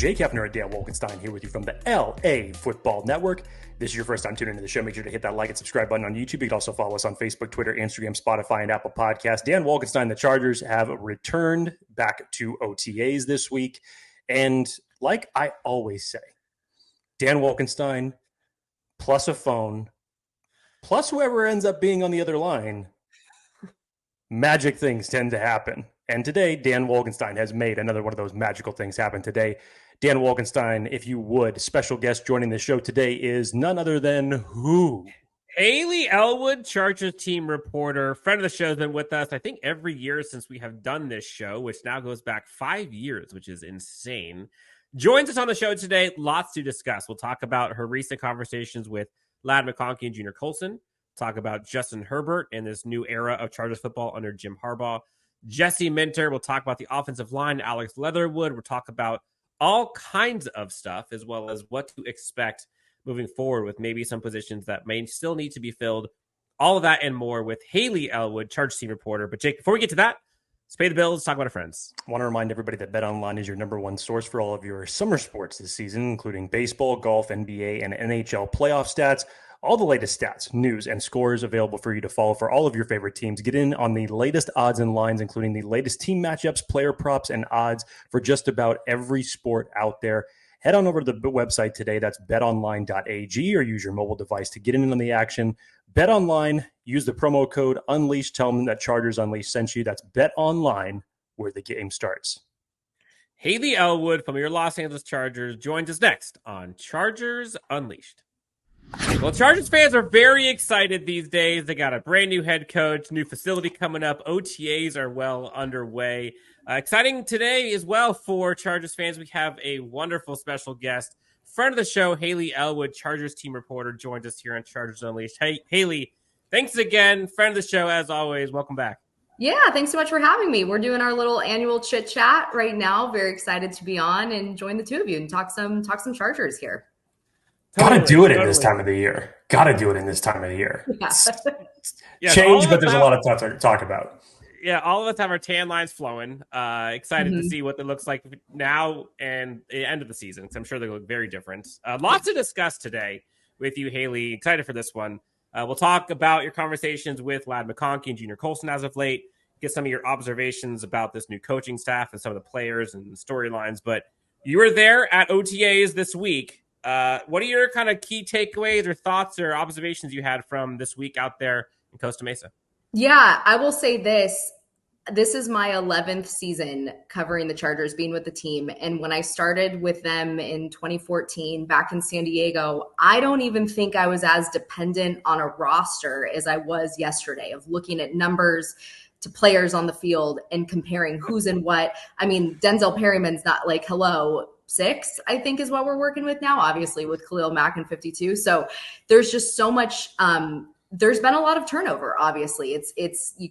Jake Hefner and Dan Wolkenstein here with you from the LA Football Network. If this is your first time tuning into the show, make sure to hit that like and subscribe button on YouTube. You can also follow us on Facebook, Twitter, Instagram, Spotify, and Apple Podcasts. Dan Wolkenstein, the Chargers have returned back to OTAs this week. And like I always say, Dan Wolkenstein plus a phone plus whoever ends up being on the other line, magic things tend to happen. And today, Dan Wolkenstein has made another one of those magical things happen today. Dan Wolkenstein, if you would, special guest joining the show today is none other than who? Hayley Elwood, Chargers team reporter, friend of the show, has been with us, I think, every year since we have done this show, which now goes back 5 years, which is insane. Joins us on the show today. Lots to discuss. We'll talk about her recent conversations with Ladd McConkey and Junior Colson. Talk about Justin Herbert and this new era of Chargers football under Jim Harbaugh. Jesse Minter. We'll talk about the offensive line, Alex Leatherwood. We'll talk about all kinds of stuff, as well as what to expect moving forward with maybe some positions that may still need to be filled. All of that and more with Hayley Elwood, Chargers team reporter. But Jake, before we get to that, let's pay the bills. Talk about our friends. I want to remind everybody that BetOnline is your number one source for all of your summer sports this season, including baseball, golf, NBA, and NHL playoff stats. All the latest stats, news, and scores available for you to follow for all of your favorite teams. Get in on the latest odds and lines, including the latest team matchups, player props, and odds for just about every sport out there. Head on over to the website today. That's betonline.ag, or use your mobile device to get in on the action. BetOnline, use the promo code UNLEASH. Tell them that Chargers Unleashed sent you. That's BetOnline, where the game starts. Hayley Elwood from your Los Angeles Chargers joins us next on Chargers Unleashed. Well, Chargers fans are very excited these days. They got a brand new head coach, new facility coming up. OTAs are well underway. Exciting today as well for Chargers fans. We have a wonderful special guest, friend of the show, Hayley Elwood, Chargers team reporter, joins us here on Chargers Unleashed. Hey, Hayley, thanks again. Friend of the show, as always. Welcome back. Yeah, thanks so much for having me. We're doing our little annual chit chat right now. Very excited to be on and join the two of you and talk some Chargers here. Totally, Gotta do it in this time of the year. Yeah. Change, but there's a lot of stuff to talk about. Yeah, all of us have our tan lines flowing. Excited to see what it looks like now and the end of the season, because I'm sure they look very different. Lots to discuss today with you, Hayley. Excited for this one. We'll talk about your conversations with Ladd McConkey and Junior Colson as of late, get some of your observations about this new coaching staff and some of the players and storylines. But you were there at OTAs this week. What are your kind of key takeaways or thoughts or observations you had from this week out there in Costa Mesa? Yeah, I will say this. This is my 11th season covering the Chargers, being with the team. And when I started with them in 2014 back in San Diego, I don't even think I was as dependent on a roster as I was yesterday, of looking at numbers to players on the field and comparing who's in what. I mean, Denzel Perryman's not like, hello, 6, I think is what we're working with now, obviously with Khalil Mack and 52. So there's just so much, there's been a lot of turnover, obviously. It's you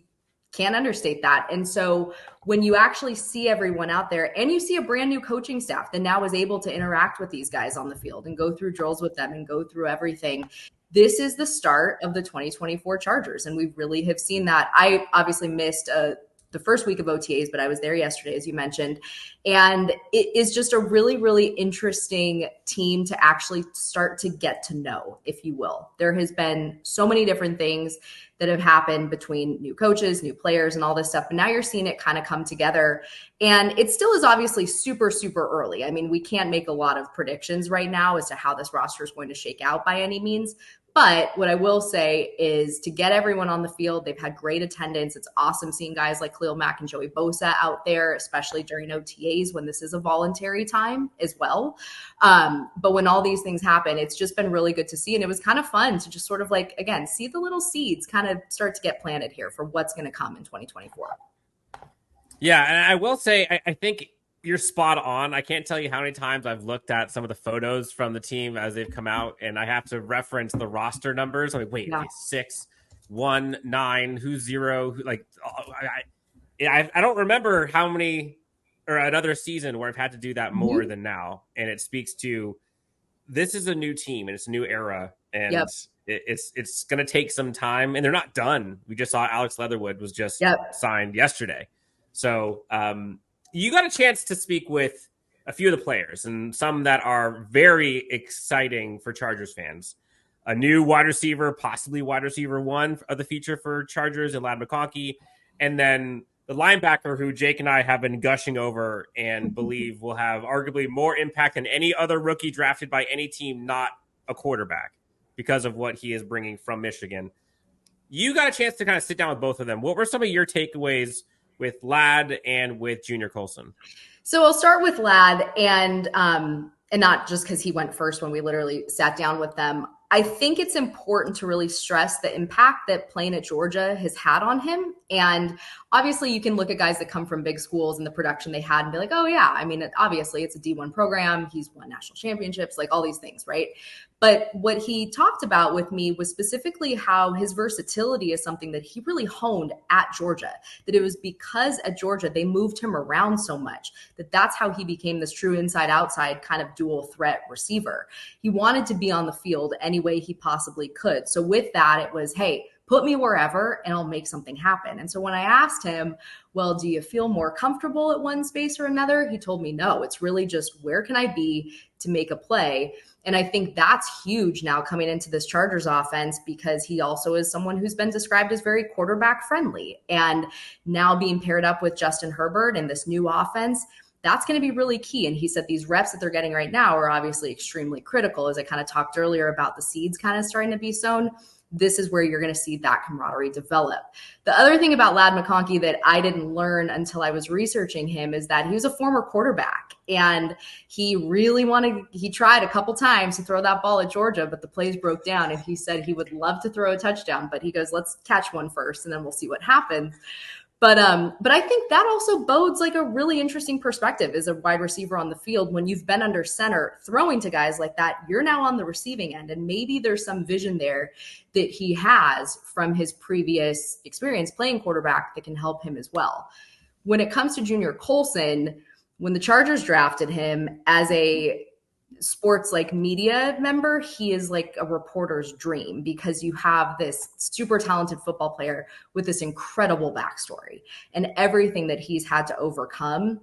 can't understate that. And so when you actually see everyone out there and you see a brand new coaching staff that now is able to interact with these guys on the field and go through drills with them and go through everything, this is the start of the 2024 Chargers. And we really have seen that. I obviously missed the first week of OTAs, but I was there yesterday, as you mentioned. And it is just a really, really interesting team to actually start to get to know, if you will. There has been so many different things that have happened between new coaches, new players, and all this stuff. And now you're seeing it kind of come together. And it still is obviously super, super early. I mean, we can't make a lot of predictions right now as to how this roster is going to shake out by any means. But what I will say is, to get everyone on the field, they've had great attendance. It's awesome seeing guys like Khalil Mack and Joey Bosa out there, especially during OTAs when this is a voluntary time as well. But when all these things happen, it's just been really good to see. And it was kind of fun to just sort of like, again, see the little seeds kind of start to get planted here for what's going to come in 2024. Yeah, and I will say, I think you're spot on. I can't tell you how many times I've looked at some of the photos from the team as they've come out, and I have to reference the roster numbers. I'm like, wait, 6, 1, 9, who's 0? I don't remember how many, or another season where I've had to do that more than now. And it speaks to, this is a new team and it's a new era, and it's going to take some time, and they're not done. We just saw Alex Leatherwood was just signed yesterday. So, you got a chance to speak with a few of the players and some that are very exciting for Chargers fans. A new wide receiver, possibly wide receiver one of the future for Chargers, and Ladd McConkey. And then the linebacker who Jake and I have been gushing over and believe will have arguably more impact than any other rookie drafted by any team, not a quarterback, because of what he is bringing from Michigan. You got a chance to kind of sit down with both of them. What were some of your takeaways with Ladd and with Junior Colson? So I'll start with Ladd, and not just because he went first when we literally sat down with them. I think it's important to really stress the impact that playing at Georgia has had on him. And obviously you can look at guys that come from big schools and the production they had and be like, oh yeah, I mean, obviously it's a D1 program. He's won national championships, like all these things, right? But what he talked about with me was specifically how his versatility is something that he really honed at Georgia, that it was because at Georgia they moved him around so much that's how he became this true inside-outside kind of dual threat receiver. He wanted to be on the field any way he possibly could. So with that, it was, hey, put me wherever and I'll make something happen. And so when I asked him, well, do you feel more comfortable at one space or another? He told me, no, it's really just where can I be to make a play? And I think that's huge now coming into this Chargers offense, because he also is someone who's been described as very quarterback friendly. And now being paired up with Justin Herbert in this new offense, that's going to be really key. And he said these reps that they're getting right now are obviously extremely critical. As I kind of talked earlier about the seeds kind of starting to be sown, this is where you're going to see that camaraderie develop. The other thing about Ladd McConkey that I didn't learn until I was researching him is that he was a former quarterback, and he tried a couple times to throw that ball at Georgia, but the plays broke down, and he said he would love to throw a touchdown, but he goes, let's catch one first and then we'll see what happens. But I think that also bodes like a really interesting perspective as a wide receiver on the field. When you've been under center throwing to guys like that, you're now on the receiving end, and maybe there's some vision there that he has from his previous experience playing quarterback that can help him as well. When it comes to Junior Colson, when the Chargers drafted him as a sports like media member, he is like a reporter's dream, because you have this super talented football player with this incredible backstory and everything that he's had to overcome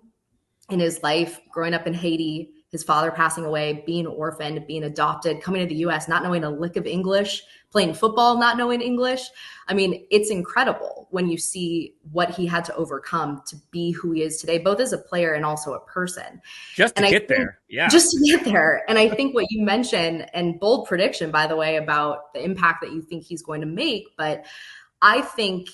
in his life, growing up in Haiti, his father passing away, being orphaned, being adopted, coming to the US, not knowing a lick of English, playing football, not knowing English. I mean, it's incredible when you see what he had to overcome to be who he is today, both as a player and also a person. Just to get there. Yeah. Just to get there. And I think what you mentioned, and bold prediction, by the way, about the impact that you think he's going to make. But I think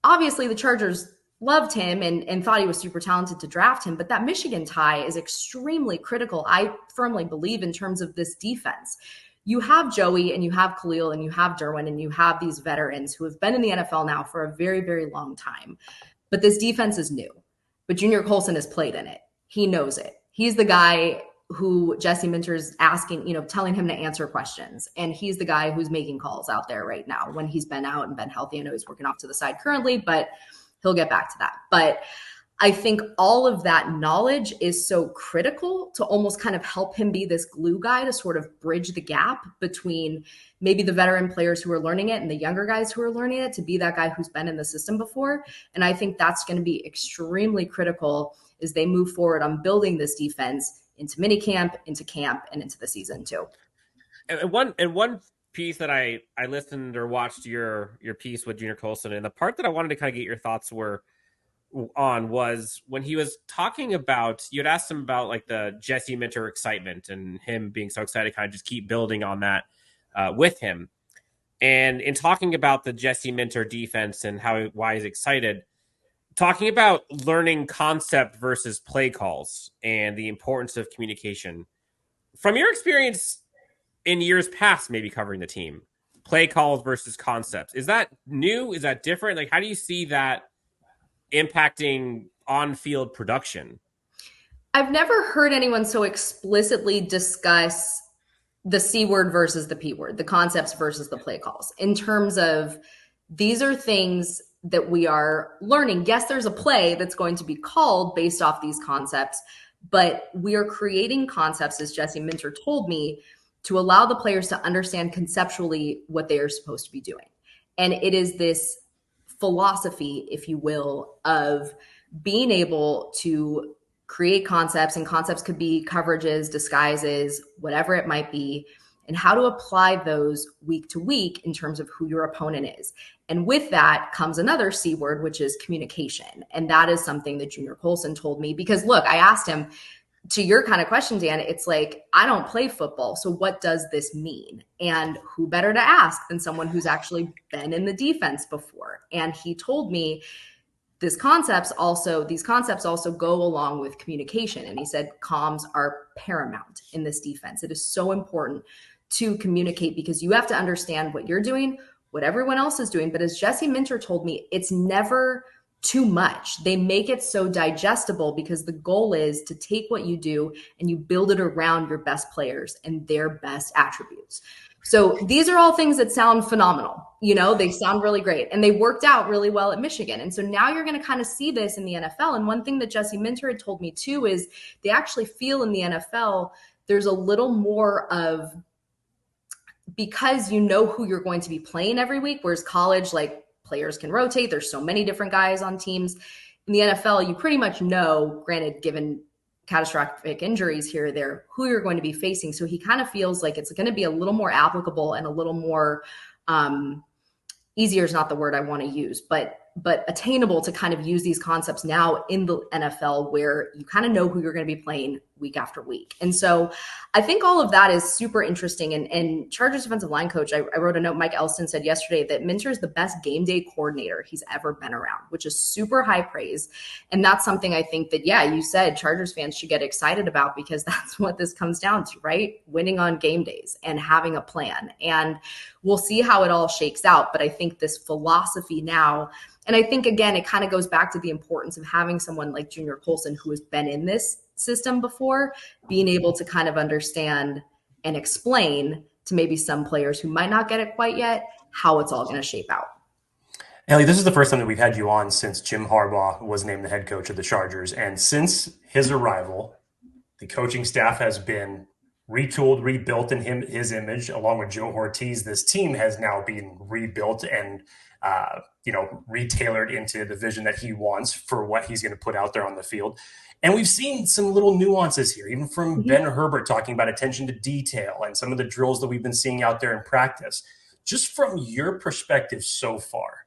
obviously the Chargers loved him and thought he was super talented to draft him. But that Michigan tie is extremely critical, I firmly believe, in terms of this defense. You have Joey and you have Khalil and you have Derwin and you have these veterans who have been in the NFL now for a very, very long time. But this defense is new. But Junior Colson has played in it. He knows it. He's the guy who Jesse Minter's asking, telling him to answer questions. And he's the guy who's making calls out there right now when he's been out and been healthy. I know he's working off to the side currently, but he'll get back to that. But I think all of that knowledge is so critical to almost kind of help him be this glue guy to sort of bridge the gap between maybe the veteran players who are learning it and the younger guys who are learning it, to be that guy who's been in the system before. And I think that's going to be extremely critical as they move forward on building this defense into minicamp, into camp, and into the season too. And one piece that I listened or watched your piece with Junior Colson, and the part that I wanted to kind of get your thoughts on was when he was talking about, you had asked him about like the Jesse Minter excitement and him being so excited to kind of just keep building on that with him. And in talking about the Jesse Minter defense and why he's excited, talking about learning concept versus play calls and the importance of communication. From your experience in years past, maybe covering the team, play calls versus concepts, is that new? Is that different? Like, how do you see that impacting on-field production? I've never heard anyone so explicitly discuss the C word versus the P word, the concepts versus the play calls, in terms of these are things that we are learning. Yes, there's a play that's going to be called based off these concepts, but we are creating concepts, as Jesse Minter told me, to allow the players to understand conceptually what they are supposed to be doing. And it is this philosophy, if you will, of being able to create concepts, and concepts could be coverages, disguises, whatever it might be, and how to apply those week to week in terms of who your opponent is. And with that comes another C word, which is communication. And that is something that Junior Colson told me, because look, I asked him, to your kind of question, Dan, it's like, I don't play football. So what does this mean? And who better to ask than someone who's actually been in the defense before? And he told me these concepts also go along with communication. And he said, comms are paramount in this defense. It is so important to communicate, because you have to understand what you're doing, what everyone else is doing. But as Jesse Minter told me, it's never too much. They make it so digestible, because the goal is to take what you do and you build it around your best players and their best attributes. So these are all things that sound phenomenal. They sound really great, and they worked out really well at Michigan. And so now you're going to kind of see this in the NFL. And one thing that Jesse Minter had told me too is they actually feel in the NFL, there's a little more of, because you know who you're going to be playing every week, whereas college, like, players can rotate. There's so many different guys on teams. In the NFL, you pretty much know, granted, given catastrophic injuries here or there, who you're going to be facing. So he kind of feels like it's going to be a little more applicable and a little more easier is not the word I want to use, but attainable to kind of use these concepts now in the NFL, where you kind of know who you're going to be playing week after week. And so I think all of that is super interesting. And Chargers defensive line coach, I wrote a note, Mike Elston said yesterday that Minter is the best game day coordinator he's ever been around, which is super high praise. And that's something I think that, yeah, you said Chargers fans should get excited about, because that's what this comes down to, right? Winning on game days and having a plan. And we'll see how it all shakes out. But I think this philosophy now, and I think, again, it kind of goes back to the importance of having someone like Junior Colson, who has been in this system before, being able to kind of understand and explain to maybe some players who might not get it quite yet, how it's all going to shape out. Hayley, this is the first time that we've had you on since Jim Harbaugh was named the head coach of the Chargers. And since his arrival, the coaching staff has been retooled, rebuilt in his image, along with Joe Ortiz. This team has now been rebuilt and retailored into the vision that he wants for what he's going to put out there on the field. And we've seen some little nuances here, even from Ben Herbert talking about attention to detail and some of the drills that we've been seeing out there in practice. Just from your perspective so far,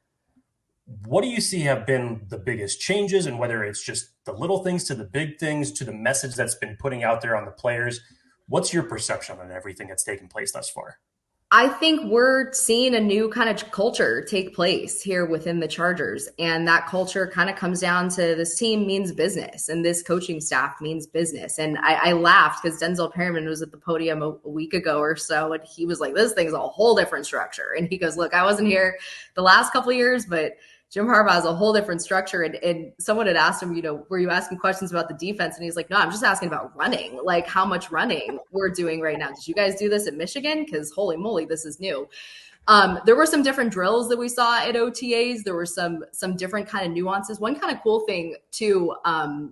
what do you see have been the biggest changes, and whether it's just the little things to the big things to the message that's been putting out there on the players? What's your perception on everything that's taken place thus far? I think we're seeing a new kind of culture take place here within the Chargers. And that culture kind of comes down to this team means business, and this coaching staff means business. And I laughed because Denzel Perryman was at the podium a week ago or so, and he was like, this thing's a whole different structure. And he goes, look, I wasn't here the last couple of years, but Jim Harbaugh has a whole different structure. And someone had asked him, were you asking questions about the defense? And he's like, no, I'm just asking about running, like how much running we're doing right now. Did you guys do this at Michigan? Because holy moly, this is new. There were some different drills that we saw at OTAs. There were some different kind of nuances. One kind of cool thing too,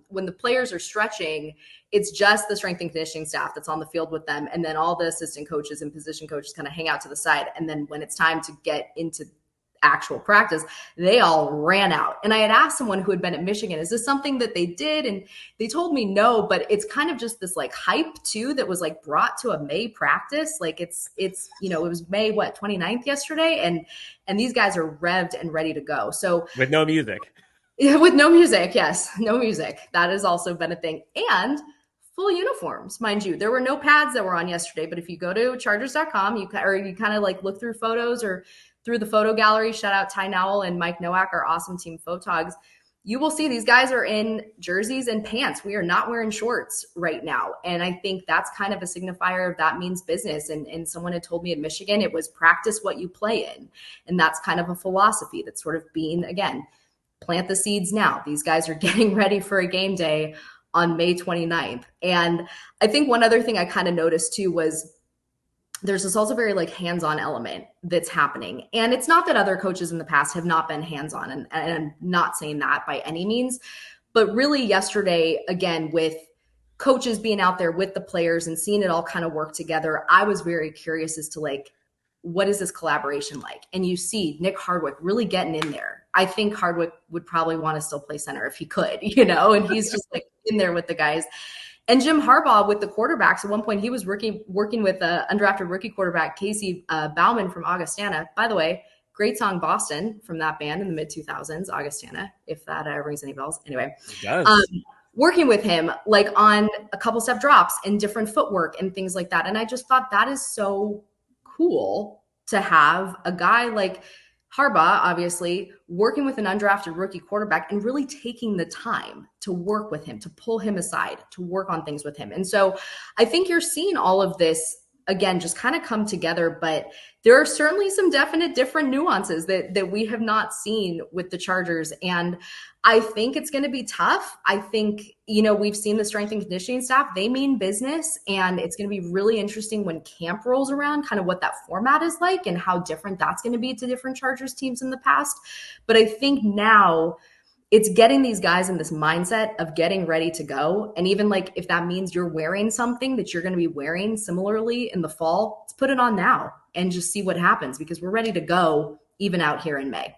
when the players are stretching, it's just the strength and conditioning staff that's on the field with them. And then all the assistant coaches and position coaches kind of hang out to the side. And then when it's time to get into actual practice, they all ran out. And I had asked someone who had been at Michigan, is this something that they did? And they told me no, but it's kind of just this like hype too that was like brought to a May practice. Like it's it was May 29th yesterday, and these guys are revved and ready to go. So with no music. Yeah, with no music, yes, no music. That has also been a thing. And full uniforms, mind you. There were no pads that were on yesterday, but if you go to chargers.com, you kind of like look through photos or through the photo gallery, shout out Ty Nowell and Mike Nowak, our awesome team photogs, you will see these guys are in jerseys and pants. We are not wearing shorts right now. And I think that's kind of a signifier of that means business. And someone had told me at Michigan, it was practice what you play in. And that's kind of a philosophy that's sort of being, again, plant the seeds now. These guys are getting ready for a game day on May 29th. And I think one other thing I kind of noticed too was there's this also very like hands-on element that's happening. And it's not that other coaches in the past have not been hands-on, and I'm not saying that by any means, but really yesterday, again, with coaches being out there with the players and seeing it all kind of work together, I was very curious as to like, what is this collaboration like? And you see Nick Hardwick really getting in there. I think Hardwick would probably want to still play center if he could, and he's just like in there with the guys. And Jim Harbaugh with the quarterbacks. At one point, he was working with a undrafted rookie quarterback, Casey Bauman from Augustana. By the way, great song Boston from that band in the mid-2000s, Augustana, if that rings any bells. Anyway, it does. Working with him like on a couple step drops and different footwork and things like that. And I just thought that is so cool to have a guy like Harbaugh, obviously, working with an undrafted rookie quarterback and really taking the time to work with him, to pull him aside, to work on things with him. And so I think you're seeing all of this, again, just kind of come together. But there are certainly some definite different nuances that we have not seen with the Chargers. And I think it's going to be tough. I think, we've seen the strength and conditioning staff. They mean business. And it's going to be really interesting when camp rolls around, kind of what that format is like and how different that's going to be to different Chargers teams in the past. But I think now it's getting these guys in this mindset of getting ready to go. And even like if that means you're wearing something that you're going to be wearing similarly in the fall, let's put it on now and just see what happens, because we're ready to go even out here in May.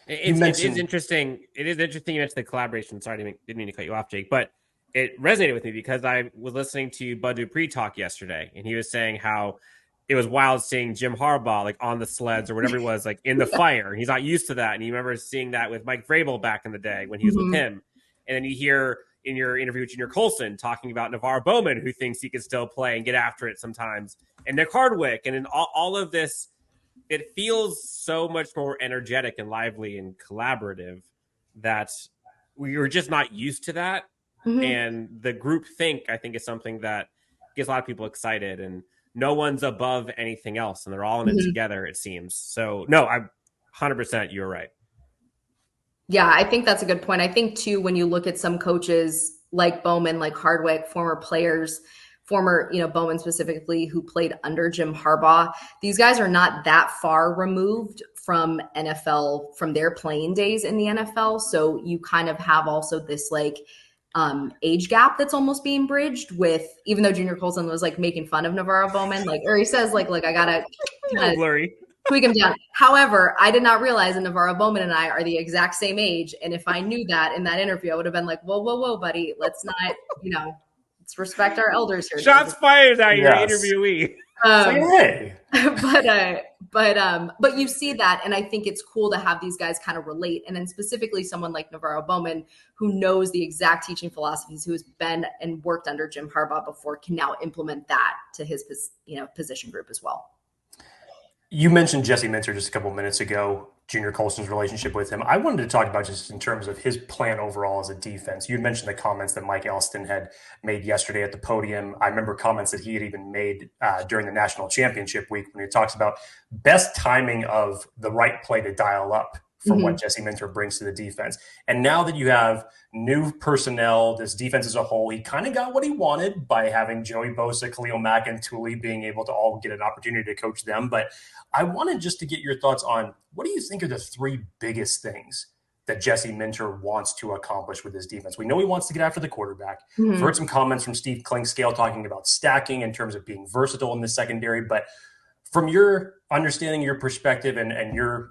It is interesting. It is interesting you mentioned the collaboration. Sorry, didn't mean to cut you off, Jake, but it resonated with me because I was listening to Bud Dupree talk yesterday, and he was saying how it was wild seeing Jim Harbaugh like on the sleds or whatever it was, like in the fire. He's not used to that, and you remember seeing that with Mike Vrabel back in the day when he was with him. And then you hear in your interview with Junior Colson talking about Navarro Bowman, who thinks he can still play and get after it sometimes, and Nick Hardwick, and in all of this. It feels so much more energetic and lively and collaborative that we were just not used to that. And the group think, I think, is something that gets a lot of people excited, and no one's above anything else, and they're all in it together, it seems. So, no, I'm 100% you're right. Yeah, I think that's a good point. I think, too, when you look at some coaches like Bowman, like Hardwick, former players, Bowman specifically, who played under Jim Harbaugh. These guys are not that far removed from NFL, from their playing days in the NFL. So you kind of have also this like age gap that's almost being bridged with, even though Junior Colson was like making fun of Navarro Bowman, or he says like I gotta blurry. Tweak him down. However, I did not realize that Navarro Bowman and I are the exact same age. And if I knew that in that interview, I would have been like, whoa, buddy, let's not, let's respect our elders here. Shots fired at your interviewee. But you see that, and I think it's cool to have these guys kind of relate, and then specifically someone like Navarro Bowman, who knows the exact teaching philosophies, who has been and worked under Jim Harbaugh before, can now implement that to his position group as well. You mentioned Jesse Minter just a couple minutes ago, Junior Colson's relationship with him. I wanted to talk about just in terms of his plan overall as a defense. You had mentioned the comments that Mike Elston had made yesterday at the podium. I remember comments that he had even made during the national championship week when he talks about best timing of the right play to dial up for what Jesse Minter brings to the defense. And now that you have new personnel, this defense as a whole, he kind of got what he wanted by having Joey Bosa, Khalil Mack, and Thule being able to all get an opportunity to coach them. But I wanted just to get your thoughts on, what do you think are the three biggest things that Jesse Minter wants to accomplish with his defense? We know he wants to get after the quarterback. I've heard some comments from Steve Clinkscale talking about stacking in terms of being versatile in the secondary. But from your understanding, your perspective, and your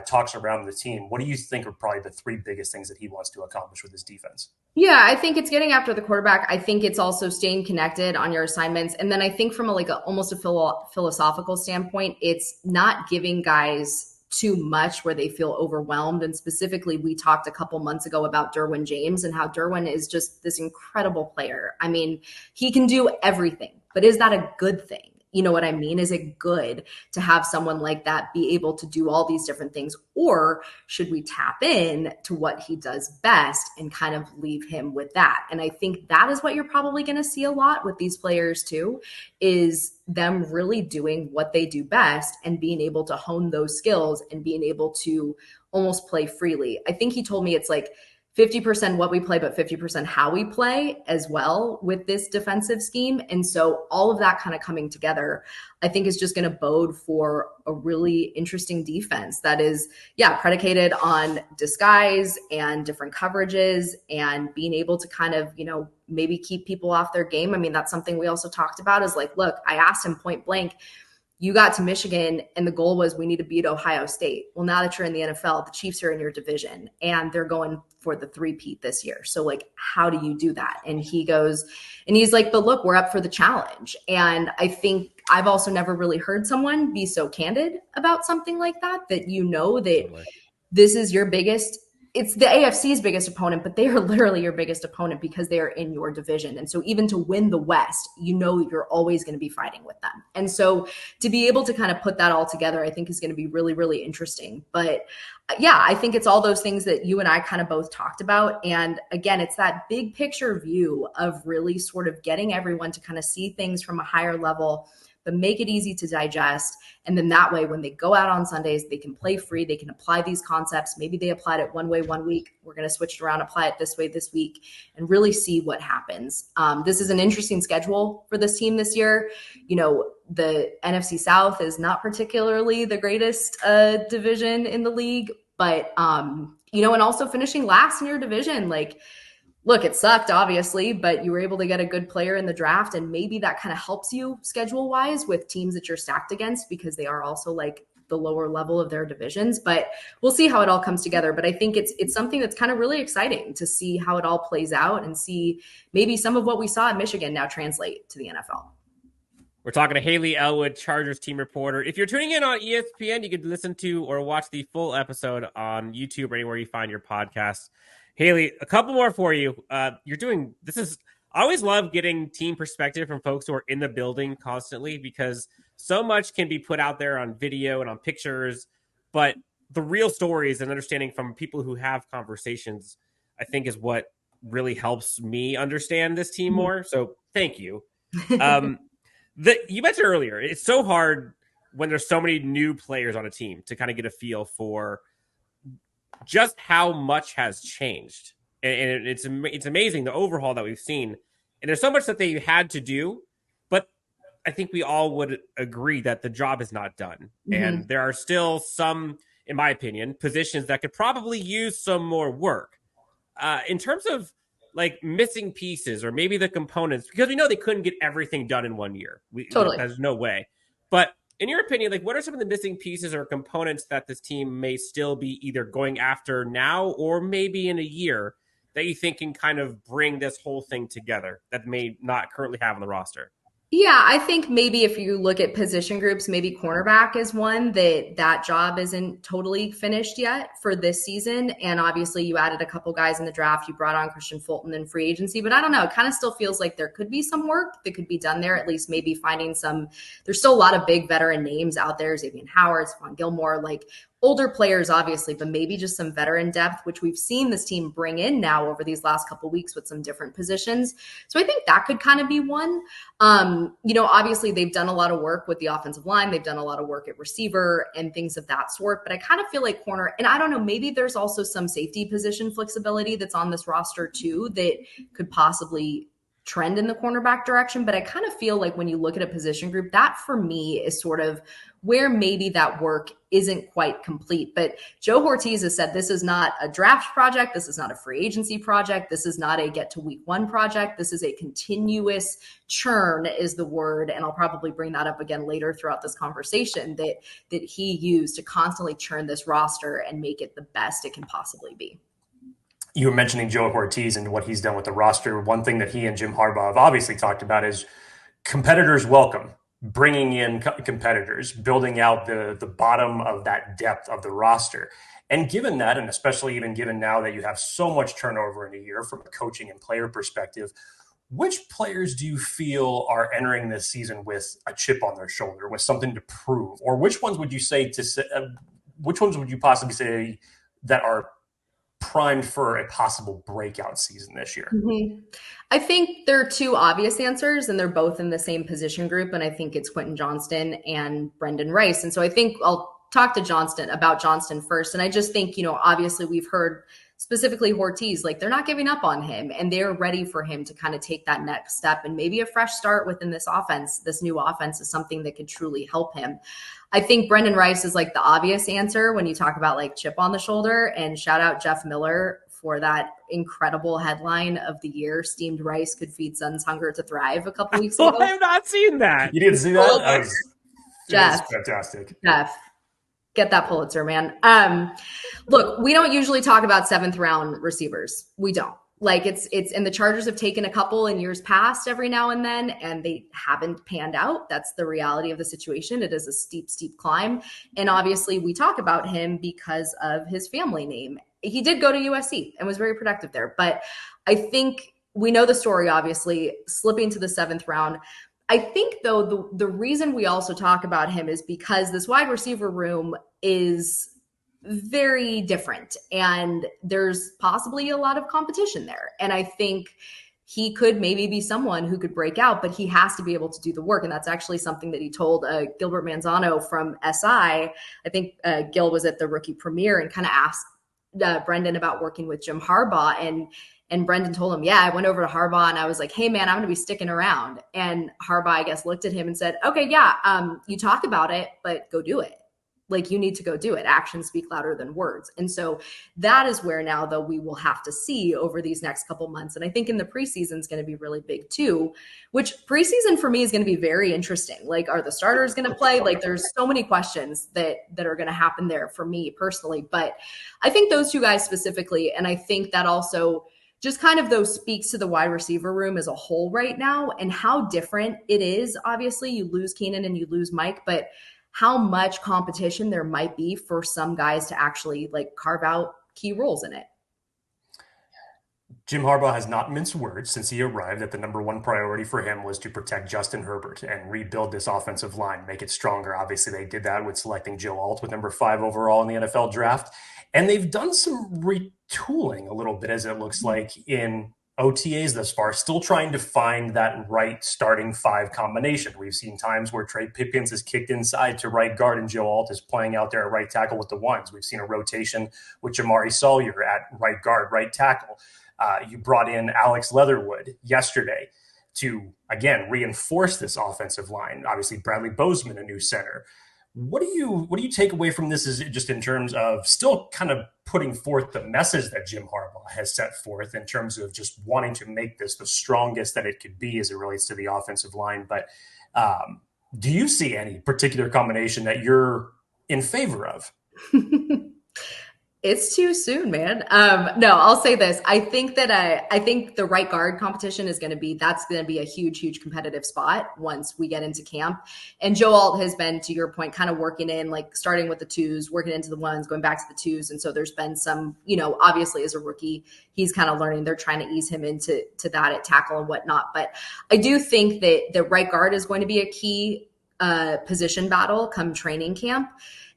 talks around the team, what do you think are probably the three biggest things that he wants to accomplish with his defense? Yeah, I think it's getting after the quarterback. I think it's also staying connected on your assignments. And then I think from almost a philosophical standpoint, it's not giving guys too much where they feel overwhelmed. And specifically, we talked a couple months ago about Derwin James and how Derwin is just this incredible player. I mean, he can do everything, but is that a good thing? You know what I mean? Is it good to have someone like that be able to do all these different things? Or should we tap in to what he does best and kind of leave him with that? And I think that is what you're probably going to see a lot with these players too, is them really doing what they do best and being able to hone those skills and being able to almost play freely. I think he told me it's like 50% what we play, but 50% how we play as well with this defensive scheme. And so all of that kind of coming together, I think is just going to bode for a really interesting defense that is, predicated on disguise and different coverages and being able to kind of, maybe keep people off their game. I mean, that's something we also talked about is like, look, I asked him point blank, you got to Michigan and the goal was we need to beat Ohio State. Well, now that you're in the NFL, the Chiefs are in your division and they're going for the three-peat this year. So like, how do you do that? And he goes, and he's like, but look, we're up for the challenge. And I think I've also never really heard someone be so candid about something like that, that that this is your biggest, it's the AFC's biggest opponent, but they are literally your biggest opponent because they are in your division. And so even to win the West, you're always going to be fighting with them. And so to be able to kind of put that all together, I think is going to be really, really interesting. But yeah, I think it's all those things that you and I kind of both talked about. And again, it's that big picture view of really sort of getting everyone to kind of see things from a higher level, but make it easy to digest. And then that way, when they go out on Sundays, they can play free. They can apply these concepts. Maybe they applied it one way one week. We're going to switch it around, apply it this way this week, and really see what happens. This is an interesting schedule for this team this year. The NFC South is not particularly the greatest division in the league, but, and also finishing last in your division, look, it sucked, obviously, but you were able to get a good player in the draft, and maybe that kind of helps you schedule-wise with teams that you're stacked against because they are also like the lower level of their divisions. But we'll see how it all comes together. But I think it's something that's kind of really exciting to see how it all plays out and see maybe some of what we saw at Michigan now translate to the NFL. We're talking to Hayley Elwood, Chargers team reporter. If you're tuning in on ESPN, you could listen to or watch the full episode on YouTube or anywhere you find your podcasts. Hayley, a couple more for you. I always love getting team perspective from folks who are in the building constantly because so much can be put out there on video and on pictures, but the real stories and understanding from people who have conversations, I think is what really helps me understand this team more. So thank you. You mentioned earlier, it's so hard when there's so many new players on a team to kind of get a feel for just how much has changed. And it's amazing, the overhaul that we've seen. And there's so much that they had to do, but I think we all would agree that the job is not done. Mm-hmm. And there are still some, in my opinion, positions that could probably use some more work. In terms of like missing pieces or maybe the components, because we know they couldn't get everything done in 1 year. Totally. There's no way. But in your opinion, like what are some of the missing pieces or components that this team may still be either going after now or maybe in a year that you think can kind of bring this whole thing together that may not currently have on the roster? Yeah, I think maybe if you look at position groups, maybe cornerback is one that job isn't totally finished yet for this season. And obviously you added a couple guys in the draft. You brought on Christian Fulton in free agency, but I don't know. It kind of still feels like there could be some work that could be done there, at least maybe finding some. There's still a lot of big veteran names out there, Xavier Howard, Stephon Gilmore, like older players, obviously, but maybe just some veteran depth, which we've seen this team bring in now over these last couple of weeks with some different positions. So I think that could kind of be one. Obviously they've done a lot of work with the offensive line. They've done a lot of work at receiver and things of that sort. But I kind of feel like corner, and I don't know, maybe there's also some safety position flexibility that's on this roster too that could possibly trend in the cornerback direction. But I kind of feel like when you look at a position group, that for me is sort of where maybe that work isn't quite complete. But Joe Ortiz has said this is not a draft project. This is not a free agency project. This is not a get to week one project. This is a continuous churn is the word. And I'll probably bring that up again later throughout this conversation that he used to constantly churn this roster and make it the best it can possibly be. You were mentioning Joe Ortiz and what he's done with the roster. One thing that he and Jim Harbaugh have obviously talked about is competitors welcome. Bringing in competitors, building out the bottom of that depth of the roster. And given that, and especially even given now that you have so much turnover in a year from a coaching and player perspective, which players do you feel are entering this season with a chip on their shoulder, with something to prove? Or which ones would you possibly say that are primed for a possible breakout season this year? Mm-hmm. I think there are two obvious answers, and they're both in the same position group. And I think it's Quentin Johnston and Brendan Rice. And so I think I'll talk to Johnston first. And I just think, obviously we've heard specifically Ortiz, like they're not giving up on him and they're ready for him to kind of take that next step. And maybe a fresh start within this offense, this new offense is something that could truly help him. I think Brendan Rice is like the obvious answer when you talk about like chip on the shoulder, and shout out Jeff Miller for that incredible headline of the year. Steamed rice could feed sons hunger to thrive a couple weeks ago. I have not seen that. You didn't see that? Jeff. It is fantastic. Jeff, get that Pulitzer, man. Look, we don't usually talk about 7th round receivers. We don't. Like it's and the Chargers have taken a couple in years past every now and then, and they haven't panned out. That's the reality of the situation. It is a steep, steep climb. And obviously we talk about him because of his family name. He did go to USC and was very productive there. But I think we know the story, obviously, slipping to the 7th round. I think, though, the reason we also talk about him is because this wide receiver room is very different and there's possibly a lot of competition there. And I think he could maybe be someone who could break out, but he has to be able to do the work. And that's actually something that he told Gilbert Manzano from SI. I think Gil was at the rookie premiere and kind of asked Brendan about working with Jim Harbaugh. And Brendan told him, yeah, I went over to Harbaugh and I was like, hey, man, I'm going to be sticking around. And Harbaugh, I guess, looked at him and said, okay, yeah, you talk about it, but go do it. Like, you need to go do it. Actions speak louder than words. And so that is where now, though, we will have to see over these next couple months. And I think in the preseason is going to be really big too, which preseason for me is going to be very interesting. Like, are the starters going to play? Like, there's so many questions that are going to happen there for me personally. But I think those two guys specifically, and I think that also just kind of though speaks to the wide receiver room as a whole right now and how different it is. Obviously, you lose Keenan and you lose Mike, but how much competition there might be for some guys to actually like carve out key roles in it. Jim Harbaugh has not minced words since he arrived that the number one priority for him was to protect Justin Herbert and rebuild this offensive line, make it stronger. Obviously, they did that with selecting Joe Alt with number 5 overall in the NFL draft. And they've done some retooling a little bit, as it looks like, in OTAs thus far, still trying to find that right starting 5 combination. We've seen times where Trey Pipkins is kicked inside to right guard and Joe Alt is playing out there at right tackle with the ones. We've seen a rotation with Jamari Sawyer at right guard, right tackle. You brought in Alex Leatherwood yesterday to, again, reinforce this offensive line. Obviously, Bradley Bozeman, a new center. What do you take away from this, is just in terms of still kind of putting forth the message that Jim Harbaugh has set forth in terms of just wanting to make this the strongest that it could be as it relates to the offensive line? But do you see any particular combination that you're in favor of? It's too soon, man. No, I'll say this. I think that I think the right guard competition is going to be a huge, huge competitive spot once we get into camp. And Joe Alt has been, to your point, kind of working in, like starting with the 2s, working into the 1s, going back to the 2s. And so there's been some, obviously as a rookie, he's kind of learning. They're trying to ease him into that at tackle and whatnot. But I do think that the right guard is going to be a key position battle come training camp.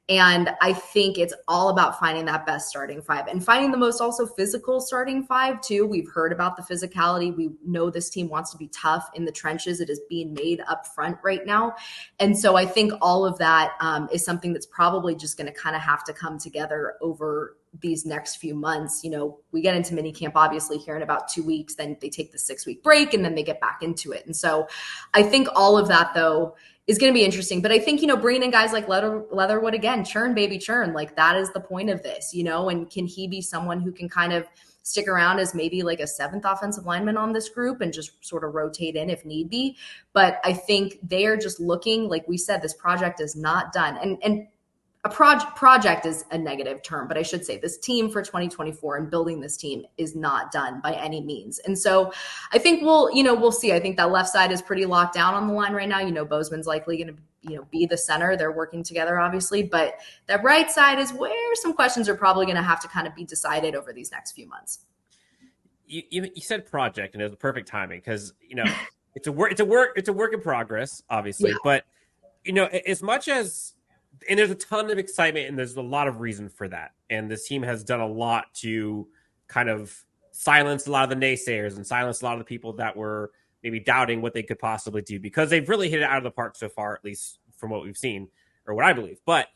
And I think it's all about finding that best starting 5 and finding the most also physical starting 5 too. We've heard about the physicality. We know this team wants to be tough in the trenches. It is being made up front right now. And so I think all of that is something that's probably just going to kind of have to come together over these next few months. We get into minicamp obviously here in about 2 weeks, then they take the 6-week break and then they get back into it. And so I think all of that though is going to be interesting. But I think, bringing in guys like Leatherwood again, churn, baby, churn. Like, that is the point of this, and can he be someone who can kind of stick around as maybe like a 7th offensive lineman on this group and just sort of rotate in if need be. But I think they are just looking, like we said, this project is not done. And a project is a negative term, but I should say this team for 2024 and building this team is not done by any means. And so I think we'll see. I think that left side is pretty locked down on the line right now. Bozeman's likely going to, be the center. They're working together, obviously, but that right side is where some questions are probably going to have to kind of be decided over these next few months. You said project, and it was the perfect timing because, it's a work in progress, obviously, yeah. But, as much as, and there's a ton of excitement and there's a lot of reason for that. And this team has done a lot to kind of silence a lot of the naysayers and silence a lot of the people that were maybe doubting what they could possibly do, because they've really hit it out of the park so far, at least from what we've seen or what I believe. But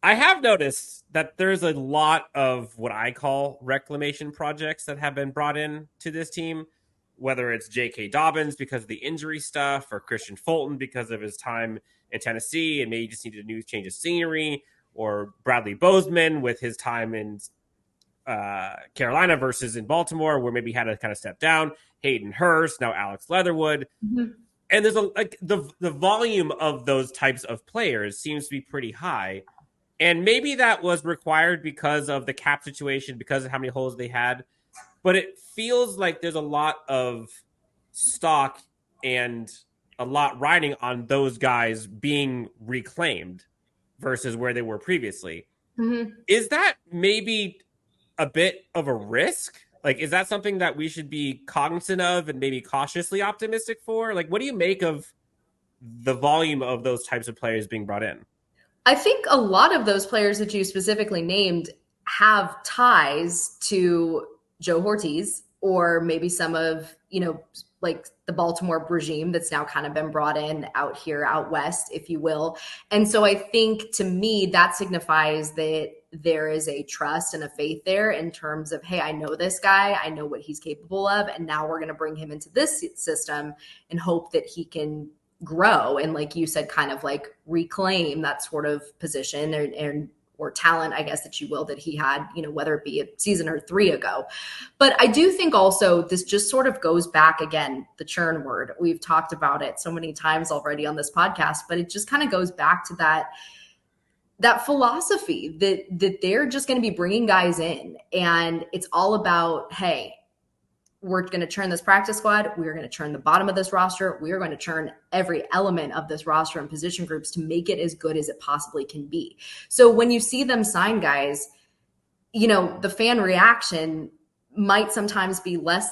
I have noticed that there's a lot of what I call reclamation projects that have been brought in to this team, whether it's J.K. Dobbins because of the injury stuff or Christian Fulton because of his time in Tennessee and maybe just needed a new change of scenery, or Bradley Bozeman with his time in Carolina versus in Baltimore, where maybe he had to kind of step down. Hayden Hurst, now Alex Leatherwood. Mm-hmm. And there's the volume of those types of players seems to be pretty high. And maybe that was required because of the cap situation, because of how many holes they had. But it feels like there's a lot of stock and a lot riding on those guys being reclaimed versus where they were previously. Mm-hmm. Is that maybe a bit of a risk? Like, is that something that we should be cognizant of and maybe cautiously optimistic for? Like, what do you make of the volume of those types of players being brought in? I think a lot of those players that you specifically named have ties to Joe Ortiz, or maybe some of, like the Baltimore regime that's now kind of been brought in out here, out west, if you will. And so I think, to me, that signifies that there is a trust and a faith there in terms of, hey, I know this guy, I know what he's capable of, and now we're going to bring him into this system and hope that he can grow and, like you said, kind of like reclaim that sort of position or talent, I guess, that you will, that he had, whether it be a season or 3 ago. But I do think also this just sort of goes back, again, the churn word. We've talked about it so many times already on this podcast, but it just kind of goes back to that philosophy that they're just going to be bringing guys in. And it's all about, hey, we're going to churn this practice squad. We're going to churn the bottom of this roster. We are going to churn every element of this roster and position groups to make it as good as it possibly can be. So when you see them sign guys, the fan reaction might sometimes be less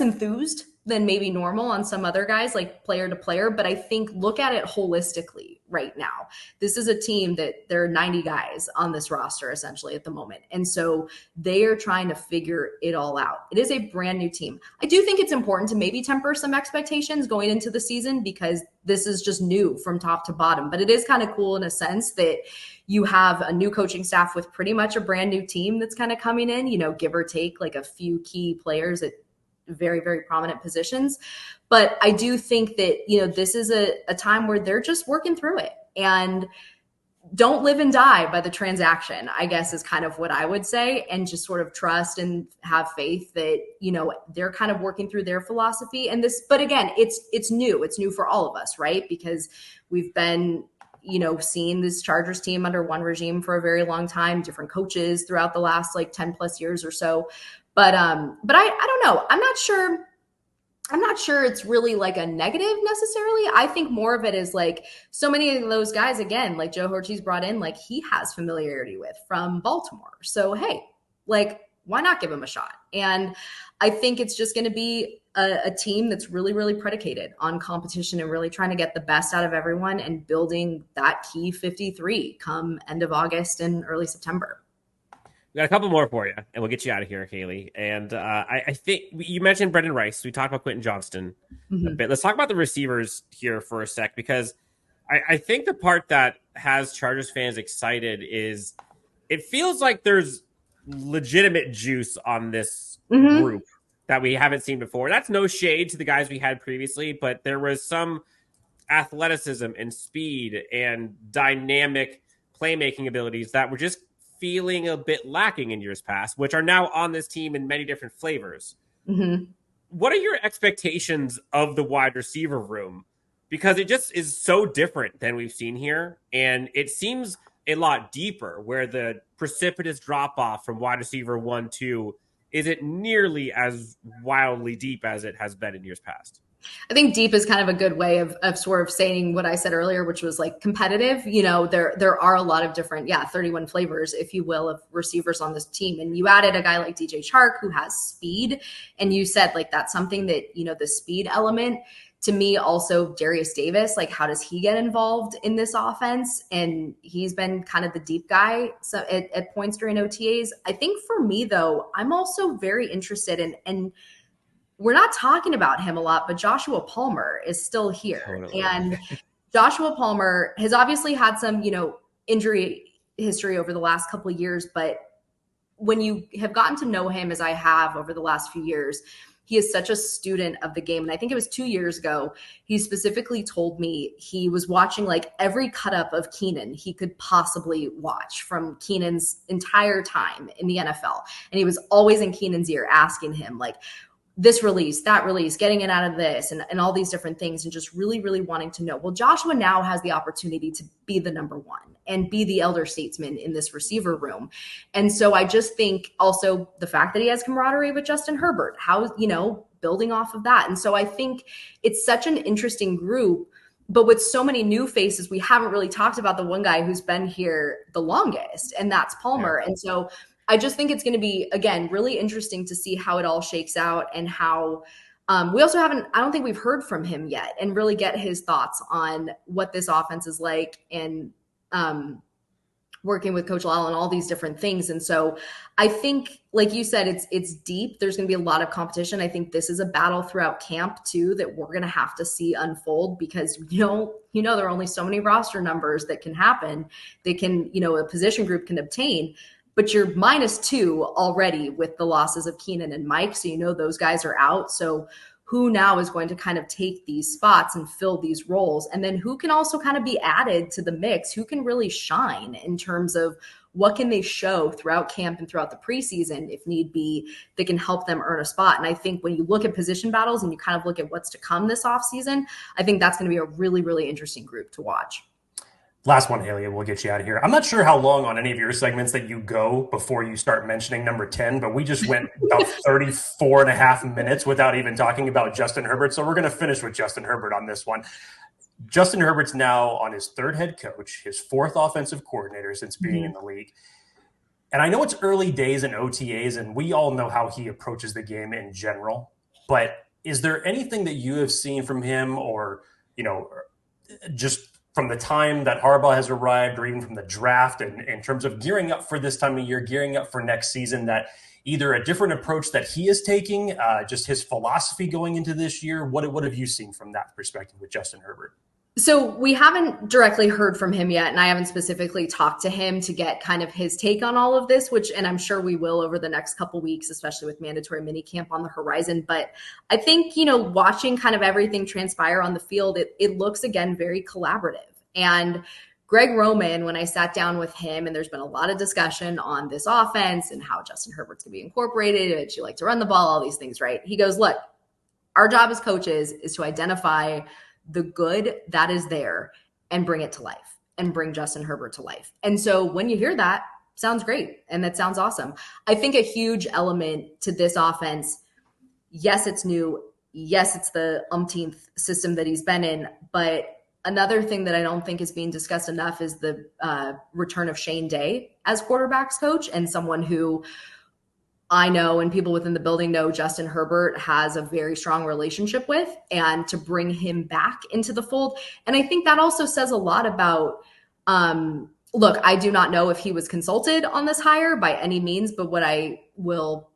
enthused than maybe normal on some other guys, like player to player. But I think, look at it holistically right now. This is a team that there are 90 guys on this roster essentially at the moment. And so they are trying to figure it all out. It is a brand new team. I do think it's important to maybe temper some expectations going into the season, because this is just new from top to bottom. But it is kind of cool in a sense that you have a new coaching staff with pretty much a brand new team that's kind of coming in, give or take like a few key players at very, very prominent positions. But I do think that, this is a time where they're just working through it, and don't live and die by the transaction, I guess, is kind of what I would say, and just sort of trust and have faith that, they're kind of working through their philosophy. And this, but again, it's new for all of us, right? Because we've been, seeing this Chargers team under one regime for a very long time, different coaches throughout the last like 10 plus years or so. But I don't know. I'm not sure it's really like a negative necessarily. I think more of it is like, so many of those guys, again, like Joe Ortiz brought in, like he has familiarity with from Baltimore. So, hey, like, why not give him a shot? And I think it's just going to be a team that's really, really predicated on competition and really trying to get the best out of everyone and building that key 53 come end of August and early September. We got a couple more for you, and we'll get you out of here, Hayley. And I think you mentioned Brendan Rice. We talked about Quentin Johnston a bit. Let's talk about the receivers here for a sec, because I think the part that has Chargers fans excited is it feels like there's legitimate juice on this group that we haven't seen before. That's no shade to the guys we had previously, but there was some athleticism and speed and dynamic playmaking abilities that were just feeling a bit lacking in years past, which are now on this team in many different flavors. What are your expectations of the wide receiver room? Because it just is so different than we've seen here. And it seems a lot deeper, where the precipitous drop off from wide receiver 1-2 isn't nearly as wildly deep as it has been in years past. I think deep is kind of a good way of sort of saying what I said earlier, which was like competitive. There are a lot of different, 31 flavors, if you will, of receivers on this team. And you added a guy like DJ Chark who has speed. And you said like that's something that, the speed element. To me, also Darius Davis, like how does he get involved in this offense? And he's been kind of the deep guy at points during OTAs. I think for me, though, I'm also very interested in, and we're not talking about him a lot, but Joshua Palmer is still here. Totally. And Joshua Palmer has obviously had some, injury history over the last couple of years. But when you have gotten to know him, as I have over the last few years, he is such a student of the game. And I think it was 2 years ago, he specifically told me he was watching like every cut up of Keenan he could possibly watch from Keenan's entire time in the NFL. And he was always in Keenan's ear asking him like, this release, that release, getting it out of this, and all these different things, and just really, really wanting to know. Well, Joshua now has the opportunity to be the number one and be the elder statesman in this receiver room. And so I just think also the fact that he has camaraderie with Justin Herbert, how, building off of that. And so I think it's such an interesting group, but with so many new faces, we haven't really talked about the one guy who's been here the longest, and that's Palmer. Yeah. And so I just think it's going to be, again, really interesting to see how it all shakes out, and how we also I don't think we've heard from him yet and really get his thoughts on what this offense is like, and working with Coach Lyle and all these different things. And so I think, like you said, it's deep. There's going to be a lot of competition. I think this is a battle throughout camp too, that we're going to have to see unfold, because there are only so many roster numbers that can happen. They can, a position group can obtain. But you're -2 already with the losses of Keenan and Mike. So, those guys are out. So who now is going to kind of take these spots and fill these roles? And then who can also kind of be added to the mix? Who can really shine in terms of what can they show throughout camp and throughout the preseason, if need be, that can help them earn a spot? And I think when you look at position battles and you kind of look at what's to come this offseason, I think that's going to be a really, really interesting group to watch. Last one, Hayley, and we'll get you out of here. I'm not sure how long on any of your segments that you go before you start mentioning number 10, but we just went about 34 and a half minutes without even talking about Justin Herbert. So we're going to finish with Justin Herbert on this one. Justin Herbert's now on his third head coach, his fourth offensive coordinator since being in the league. And I know it's early days in OTAs, and we all know how he approaches the game in general. But is there anything that you have seen from him, or, just from the time that Harbaugh has arrived, or even from the draft, and in terms of gearing up for this time of year, gearing up for next season, that either a different approach that he is taking, just his philosophy going into this year? What have you seen from that perspective with Justin Herbert? So we haven't directly heard from him yet, and I haven't specifically talked to him to get kind of his take on all of this, and I'm sure we will over the next couple weeks, especially with mandatory minicamp on the horizon. But I think, watching kind of everything transpire on the field, it looks, again, very collaborative. And Greg Roman, when I sat down with him, and there's been a lot of discussion on this offense and how Justin Herbert's going to be incorporated, and you like to run the ball, all these things, right? He goes, look, our job as coaches is to identify the good that is there and bring it to life, and bring Justin Herbert to life. And so when you hear that, sounds great. And that sounds awesome. I think a huge element to this offense, yes, it's new. Yes, it's the umpteenth system that he's been in. But another thing that I don't think is being discussed enough is the return of Shane Day as quarterbacks coach, and someone who I know, and people within the building know, Justin Herbert has a very strong relationship with, and to bring him back into the fold. And I think that also says a lot about, look, I do not know if he was consulted on this hire by any means, but what I will,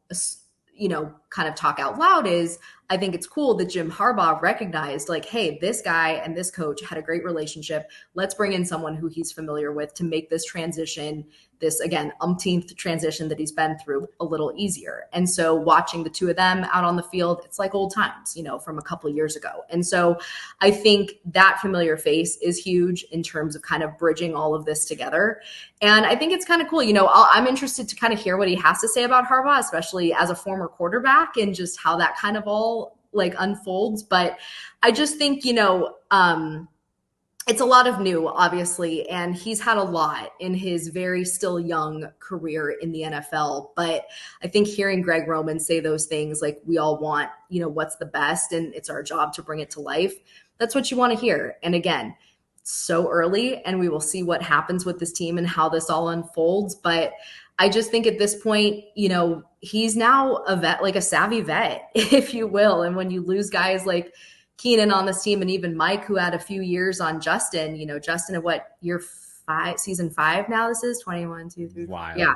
kind of talk out loud is, I think it's cool that Jim Harbaugh recognized, like, hey, this guy and this coach had a great relationship. Let's bring in someone who he's familiar with to make this transition, this, again, umpteenth transition that he's been through, a little easier. And so watching the two of them out on the field, it's like old times, from a couple of years ago. And so I think that familiar face is huge in terms of kind of bridging all of this together. And I think it's kind of cool. I'm interested to kind of hear what he has to say about Harbaugh, especially as a former quarterback, and just how that kind of all unfolds. But I just think, it's a lot of new, obviously, and he's had a lot in his very still young career in the NFL. But I think hearing Greg Roman say those things, like, we all want, what's the best, and it's our job to bring it to life, that's what you want to hear. And again, so early, and we will see what happens with this team and how this all unfolds. But I just think at this point, he's now a vet, like a savvy vet, if you will. And when you lose guys like Keenan on this team, and even Mike, who had a few years on Justin, Justin at what, year 5, season 5 now, this is 21, 2, 3. Wild. Yeah.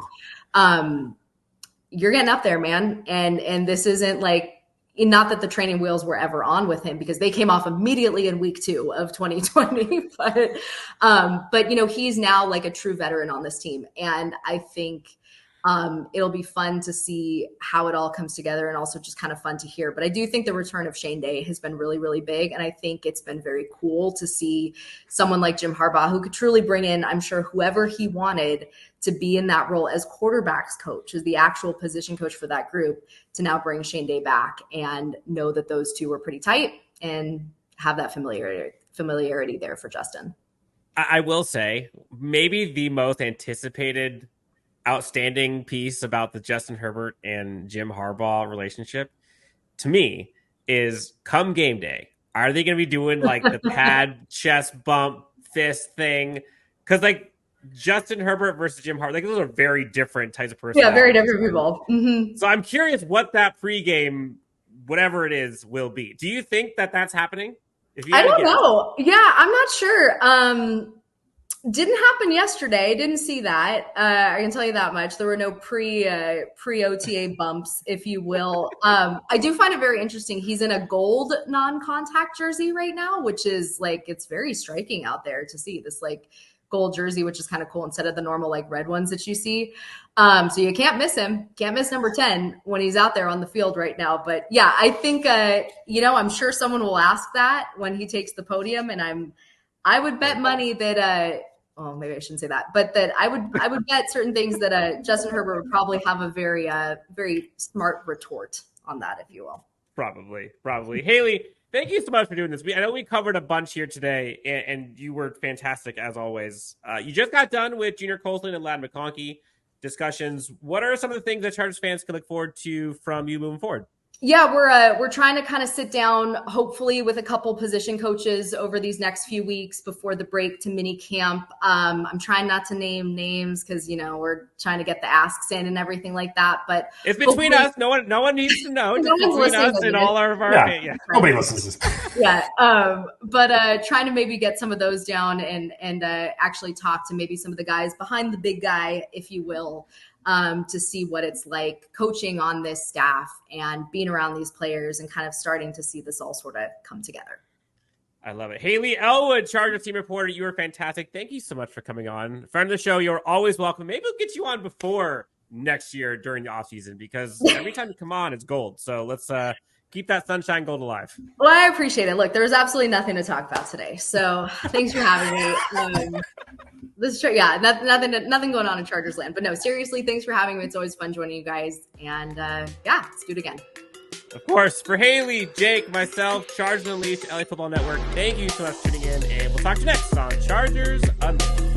You're getting up there, man. And this isn't like, not that the training wheels were ever on with him, because they came off immediately in week 2 of 2020, but he's now like a true veteran on this team. And I think It'll be fun to see how it all comes together, and also just kind of fun to hear. But I do think the return of Shane Day has been really, really big. And I think it's been very cool to see someone like Jim Harbaugh, who could truly bring in, I'm sure, whoever he wanted to be in that role as quarterbacks coach, as the actual position coach for that group, to now bring Shane Day back and know that those two were pretty tight and have that familiarity there for Justin. I will say maybe the most anticipated outstanding piece about the Justin Herbert and Jim Harbaugh relationship to me is come game day. Are they going to be doing like the pad, chest bump, fist thing? Because like Justin Herbert versus Jim Harbaugh, like those are very different types of personalities. Yeah, very different people. Mm-hmm. So I'm curious what that pregame, whatever it is, will be. Do you think that that's happening? I don't know. Yeah, I'm not sure. Didn't happen yesterday. Didn't see that. I can tell you that much. There were no pre-OTA bumps, if you will. I do find it very interesting. He's in a gold non-contact jersey right now, which is like, it's very striking out there to see this like gold jersey, which is kind of cool instead of the normal like red ones that you see. So you can't miss him. Can't miss number 10 when he's out there on the field right now. But yeah, I think, I'm sure someone will ask that when he takes the podium, and I would bet money that, maybe I shouldn't say that, but that I would bet certain things that Justin Herbert would probably have a very, very smart retort on that, if you will. Probably. Hayley, thank you so much for doing this. I know we covered a bunch here today, and you were fantastic as always. You just got done with Junior Colson and Ladd McConkey discussions. What are some of the things that Chargers fans can look forward to from you moving forward? Yeah, we're trying to kind of sit down, hopefully, with a couple position coaches over these next few weeks before the break to mini camp. I'm trying not to name names because we're trying to get the asks in and everything like that. But it's between us. No one needs to know. It's between us and all of our nobody listens. Yeah, but trying to maybe get some of those down and actually talk to maybe some of the guys behind the big guy, if you will. To see what it's like coaching on this staff and being around these players and kind of starting to see this all sort of come together. I love it. Hayley Elwood, Chargers team reporter, you were fantastic. Thank you so much for coming on. Friend of the show, you're always welcome. Maybe we'll get you on before next year during the offseason, because every time you come on, it's gold. So let's keep that sunshine gold alive. Well, I appreciate it. Look, there's absolutely nothing to talk about today. So thanks for having me. This is nothing going on in Chargers land. But no, seriously, thanks for having me. It's always fun joining you guys. And let's do it again. Of course, for Hayley, Jake, myself, Chargers Unleashed, LA Football Network, thank you so much for tuning in. And we'll talk to you next on Chargers Unleashed.